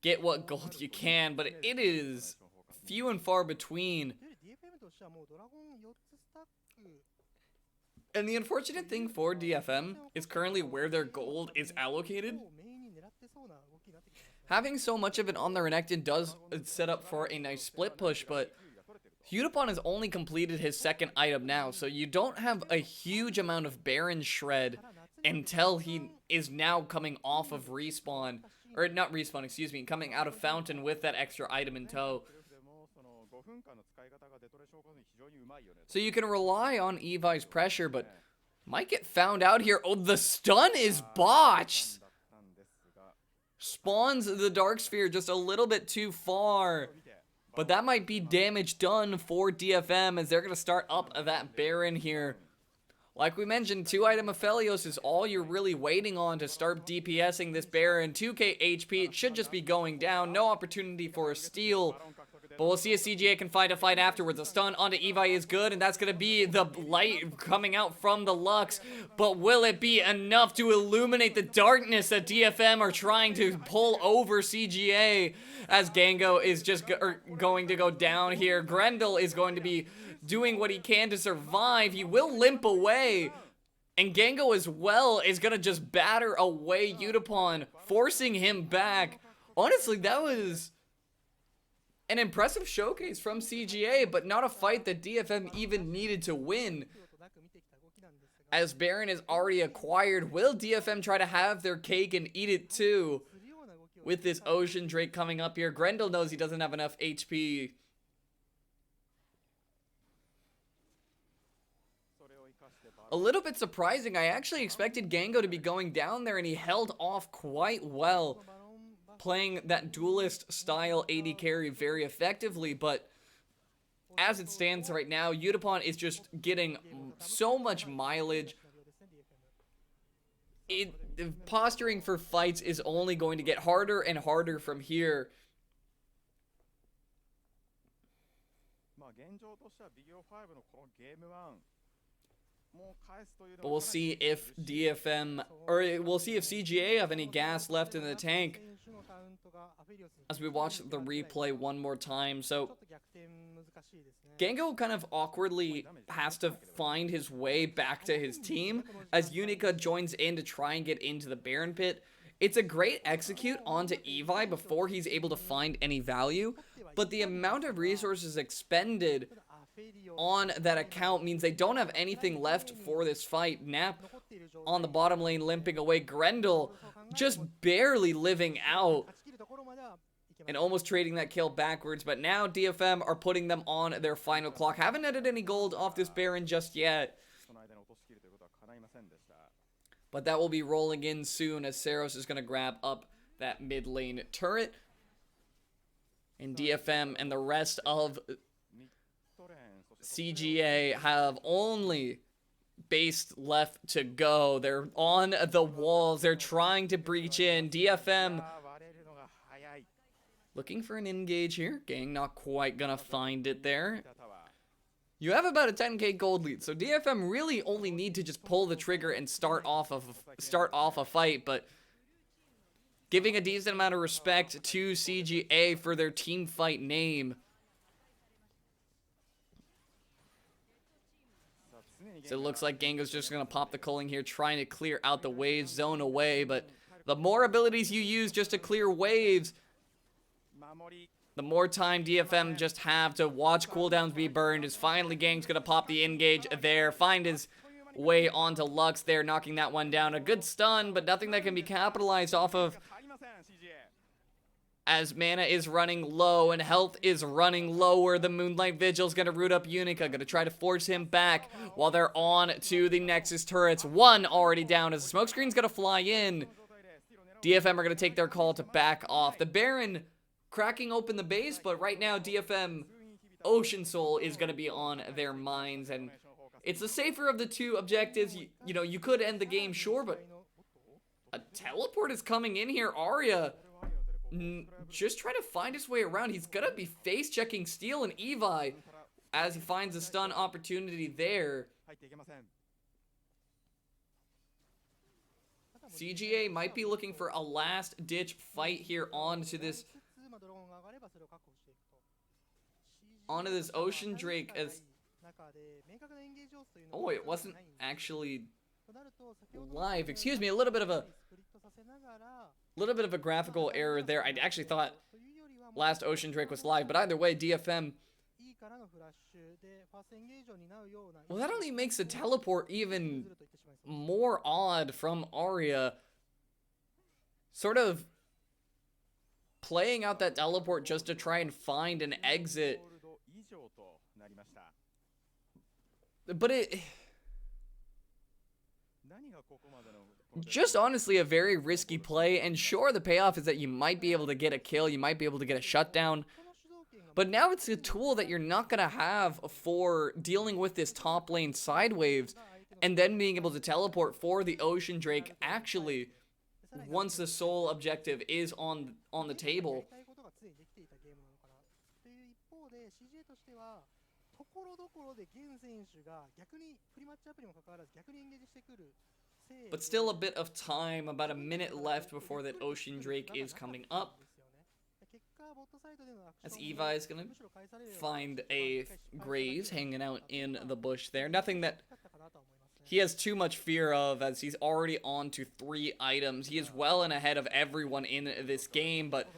get what gold you can, but it is few and far between. And the unfortunate thing for DFM is currently where their gold is allocated. Having so much of it on the Renekton does set up for a nice split push, but Hudipon has only completed his second item now, so you don't have a huge amount of Baron shred until he is now coming off of respawn. Or not respawn, excuse me, coming out of Fountain with that extra item in tow. So you can rely on Evi's pressure, but might get found out here. Oh, the stun is botched. spawns the Dark Sphere just a little bit too far. But that might be damage done for DFM as they're going to start up that Baron here. Like we mentioned, 2-item Aphelios is all you're really waiting on to start DPSing this Baron. 2k HP, it should just be going down. No opportunity for a steal. But we'll see if CGA can find a fight afterwards. A stun onto Evi is good, and that's going to be the light coming out from the Lux. But will it be enough to illuminate the darkness that DFM are trying to pull over CGA? As Gango is just going to go down here. Grendel is going to be doing what he can to survive. He will limp away. And Gango as well is going to just batter away Utapon, forcing him back. Honestly, that was an impressive showcase from CGA, but not a fight that DFM even needed to win. As Baron is already acquired, will DFM try to have their cake and eat it too? With this Ocean Drake coming up here, Grendel knows he doesn't have enough HP. A little bit surprising. I actually expected Gango to be going down there, and he held off quite well, playing that duelist style AD carry very effectively. But as it stands right now, Utapon is just getting so much mileage. Posturing for fights is only going to get harder and harder from here. But we'll see if DFM, or we'll see if CGA have any gas left in the tank as we watch the replay one more time. So Gango kind of awkwardly has to find his way back to his team as Unica joins in to try and get into the Baron pit. It's a great execute onto Evi before he's able to find any value, but the amount of resources expended on that account means they don't have anything left for this fight. Nap on the bottom lane limping away. Grendel just barely living out and almost trading that kill backwards. But now DFM are putting them on their final clock. Haven't netted any gold off this Baron just yet, but that will be rolling in soon as Saros is going to grab up that mid lane turret. And DFM and the rest of CGA have only base left to go. They're on the walls. They're trying to breach in. DFM looking for an engage here. Gang not quite gonna find it there. You have about a 10k gold lead, so DFM really only need to just pull the trigger and start off a fight, but giving a decent amount of respect to CGA for their team fight name. So it looks like Gango's just going to pop the culling here, trying to clear out the wave zone away. But the more abilities you use just to clear waves, the more time DFM just have to watch cooldowns be burned. As finally Gang's going to pop the engage there, find his way onto Lux there, knocking that one down. A good stun, but nothing that can be capitalized off of, as mana is running low and health is running lower. The Moonlight Vigil's going to root up Unica, going to try to force him back while they're on to the Nexus turrets. One already down as the smoke screen's going to fly in. DFM are going to take their call to back off. The Baron cracking open the base, but right now DFM Ocean Soul is going to be on their minds, and it's the safer of the two objectives. You know, you could end the game, sure, but a teleport is coming in here. Arya just trying to find his way around. He's gonna be face checking Steel and Evi as he finds a stun opportunity there. CGA might be looking for a last ditch fight here onto this Ocean Drake as oh, it wasn't actually live. Excuse me, a little bit of a graphical error there. I actually thought last Ocean Drake was live, but either way, DFM, well, that only makes the teleport even more odd from Arya. Sort of playing out that teleport just to try and find an exit. But just honestly a very risky play, and sure, the payoff is that you might be able to get a kill, you might be able to get a shutdown, but now it's a tool that you're not going to have for dealing with this top lane side waves, and then being able to teleport for the Ocean Drake actually once the sole objective is on the table. ところどころでゲン選手が逆にプリマッチアップにもかかわらず逆にエンゲージしてくる But still a bit of time, about a minute left before that Ocean Drake is coming up. As Evi is going to find a Graves hanging out in the bush there. Nothing that he has too much fear of, as he's already on to 3 items. He is well and ahead of everyone in this game, but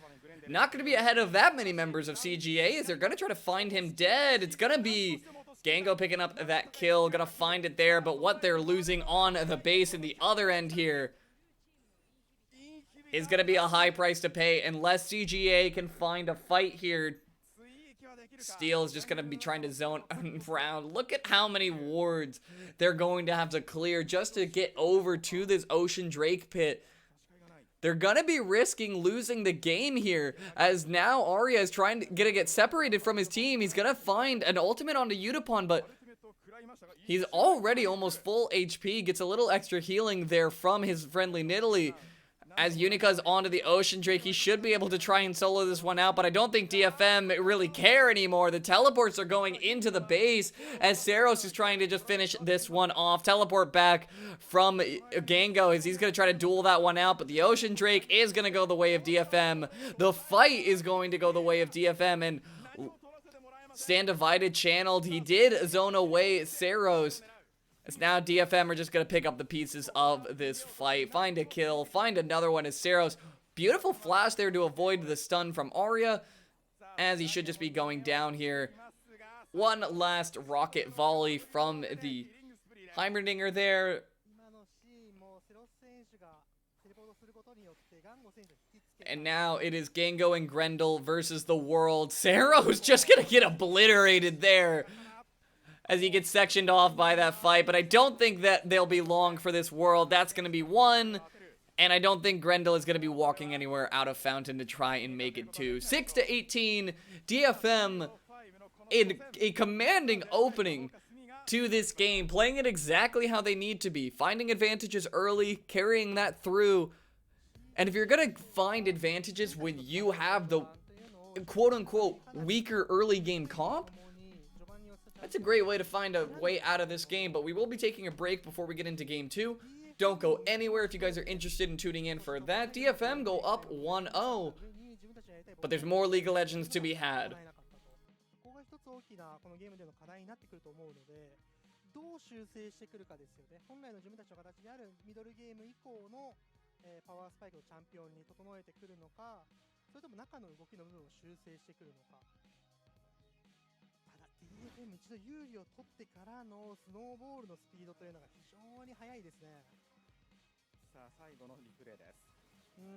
not going to be ahead of that many members of CGA, as they're going to try to find him dead. It's going to be Gango picking up that kill, going to find it there, but what they're losing on the base in the other end here is going to be a high price to pay unless CGA can find a fight here. Steel is just going to be trying to zone around. Look at how many wards they're going to have to clear just to get over to this Ocean Drake pit. They're going to be risking losing the game here, as now Arya is trying to get separated from his team. He's going to find an ultimate onto Utapon, but he's already almost full HP. Gets a little extra healing there from his friendly Nidalee. As Unica's onto the Ocean Drake, he should be able to try and solo this one out, but I don't think DFM really care anymore. The teleports are going into the base, as Saros is trying to just finish this one off. Teleport back from Gango, as he's going to try to duel that one out, but the Ocean Drake is going to go the way of DFM. The fight is going to go the way of DFM, and Stand Divided channeled. He did zone away Saros. As now DFM are just going to pick up the pieces of this fight. Find a kill. Find another one as Saros. Beautiful flash there to avoid the stun from Arya, as he should just be going down here. One last rocket volley from the Heimerdinger there. And now it is Gango and Grendel versus the world. Saros just going to get obliterated there, as he gets sectioned off by that fight, but I don't think that they'll be long for this world. That's going to be 1, and I don't think Grendel is going to be walking anywhere out of Fountain to try and make it 2. 6-18, DFM in a commanding opening to this game, playing it exactly how they need to be, finding advantages early, carrying that through, and if you're going to find advantages when you have the quote-unquote weaker early game comp, that's a great way to find a way out of this game, but we will be taking a break before we get into game 2. Don't go anywhere if you guys are interested in tuning in for that. DFM go up 1-0, but there's more League of Legends to be had. どう修正してくるかですよね。本来の自分たちの形であるミドルゲーム以降のパワースパイクをチャンピオンに整えてくるのか、それとも中の動きの部分を修正してくるのか。DFM 一度有利を取ってからのスノーボールのスピードというのが非常に速いですね。さあ最後のリプレイです。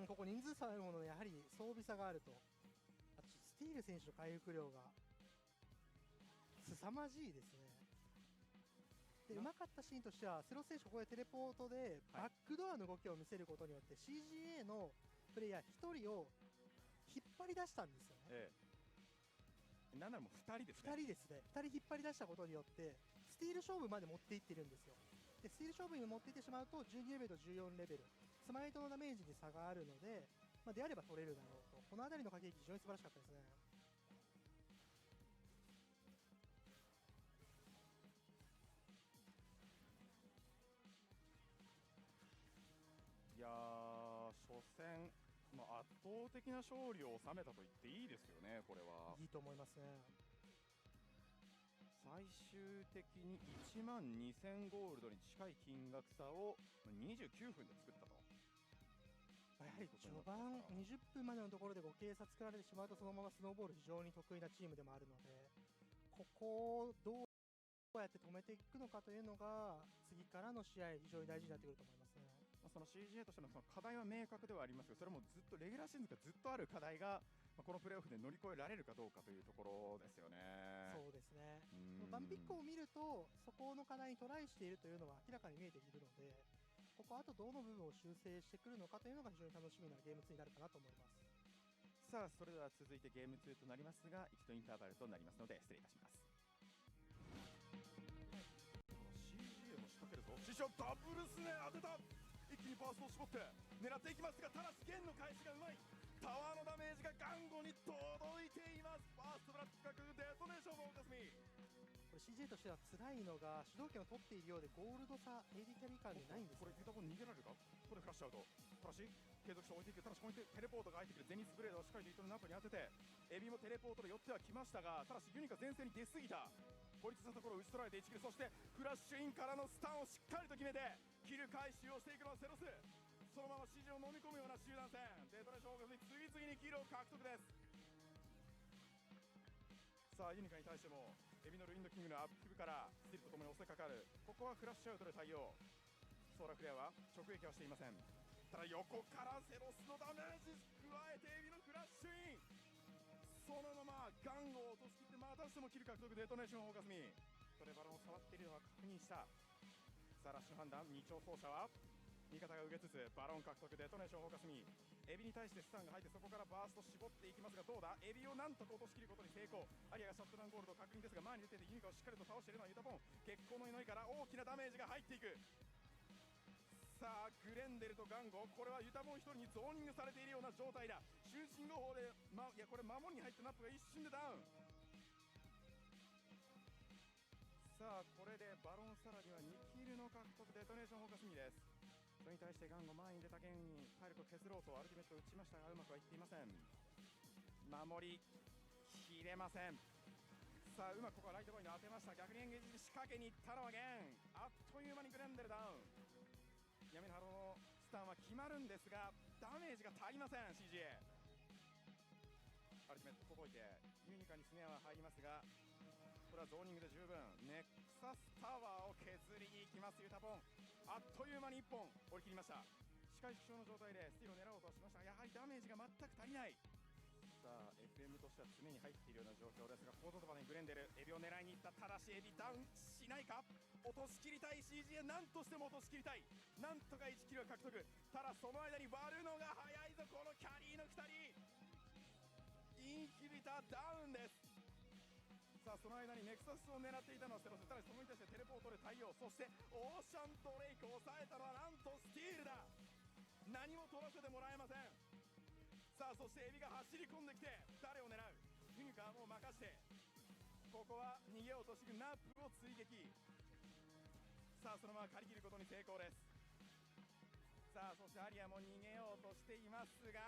ここ人数差あるものでやはり装備差があると、あとスティール選手の回復量が凄まじいですね。でうまかったシーンとしてはセロ選手ここでテレポートでバックドアの動きを見せることによって CGA のプレイヤー1人を引っ張り出したんですよね。なんならもう2人ですね。2人ですね。2人引っ張り出したことによってスティール勝負まで持っていってるんですよ。でスティール勝負に持っていってしまうと12レベルと14レベルスマイトのダメージに差があるので、であれば取れるだろうと。この辺りの駆け引き非常に素晴らしかったですね。いやー初戦、圧倒的な勝利を収めたと言っていいですよね。これはいいと思いますね。最終的に12000ゴールドに近い金額差を29分で作ったと。やはり序盤20分までのところで5警察作られてしまうとそのままスノーボール非常に得意なチームでもあるので、ここをどうやって止めていくのかというのが次からの試合非常に大事になってくると思いますね。その CGA としてのその課題は明確ではありますが、それもずっとレギュラーシーズンからずっとある課題が、このプレーオフで乗り越えられるかどうかというところですよね。そうですね。バンピックを見るとそこの課題にトライしているというのは明らかに見えているので、ここあとどの部分を修正してくるのかというのが非常に楽しみなゲーム2になるかなと思います。さあそれでは続いてゲーム2となりますが、一度インターバルとなりますので失礼いたします。CGA も仕掛けるぞ。師匠ダブルスネ当てた。一気にバーストを絞って狙っていきますが、ただし弦の返しがうまい。タワーのダメージがガンゴに届いています。ファーストブラック角デトネーションをおかすみ。これ CGA としては辛いのが主導権を取っているようでゴールド差 AD キャリー間でないんです。これユタボン逃げられるか。ここでフラッシュアウト。ただし継続して置いていく。ただしここにテレポートが入ってくる。ゼニスブレードをしっかりと糸の中に当てて、エビもテレポートで寄ってはきましたが、ただしユニカ前線に出過ぎた。孤立したところを打ち取られて1キル。そしてフラッシュインからのスタンをしっかりと決めてキル回収をしていくのはセロス。そのまま指示を飲み込むような集団戦。デトネーションフォーカスに次々にキルを獲得です。さあユニカに対してもエビのルインドキングのアップ部からスティルとともに襲いかかる。ここはフラッシュアウトで対応。ソーラークレアは直撃はしていません。ただ横からセロスのダメージ加えてエビのフラッシュイン。そのままガンを落としきってまたしてもキル獲得。デトネーションフォーカスミ。それバランを触っているのは確認した。さあラッシュ判断。2丁走者は味方が受けつつバロン獲得。デトネーションフォーカスミ。エビに対してスタンが入ってそこからバースト絞っていきますが、どうだ。エビをなんとか落としきることに成功。アリアがシャットダウンゴールド確認ですが、前に出ていてユニカをしっかりと倒しているのはユタポン。月光の祈りから大きなダメージが入っていく。さあグレンデルとガンゴ、これはユタボン1人にゾーニングされているような状態だ。終身後方で、いやこれ守りに入ったナップが一瞬でダウン。さあこれでバロンさらには2キルの獲得。デトネーションフォーカスミです。それに対してガンゴ前に出た剣にパイルと削ろうとアルティメットを打ちましたがうまくはいっていません。守りきれません。さあうまくここはライトボーイの当てました。逆にエンゲージ仕掛けにいったのはゲン。あっという間にグレンデルダウン。闇のハローのスタンは決まるんですがダメージが足りません。 CGA アルティメット届いてユニカにスネアは入りますが、これはゾーニングで十分。ネクサスタワーを削りに行きますユタポン。あっという間に1本折り切りました。視界縮小の状態でスティールを狙おうとはしましたが、やはりダメージが全く足りない。さあ FM としては常に入っているような状況ですが、コードとかにグレンデルエビを狙いに行った。ただしエビダウンしないか。落としきりたい CGA。 何としても落としきりたい。なんとか1キルは獲得。ただその間に割るのが早いぞこのキャリーの2人。インヒビターダウンです。さあその間にネクサスを狙っていたのはセロス。ただしそこに対してテレポートで対応。そしてオーシャンドレイクを抑えたのはなんとスティールだ。何も取らせてもらえません。さあそしてエビが走り込んできて誰を狙う。ユニカはもう任して、ここは逃げようとしているナップを追撃。さあそのまま借り切ることに成功です。さあそしてアリアも逃げようとしていますが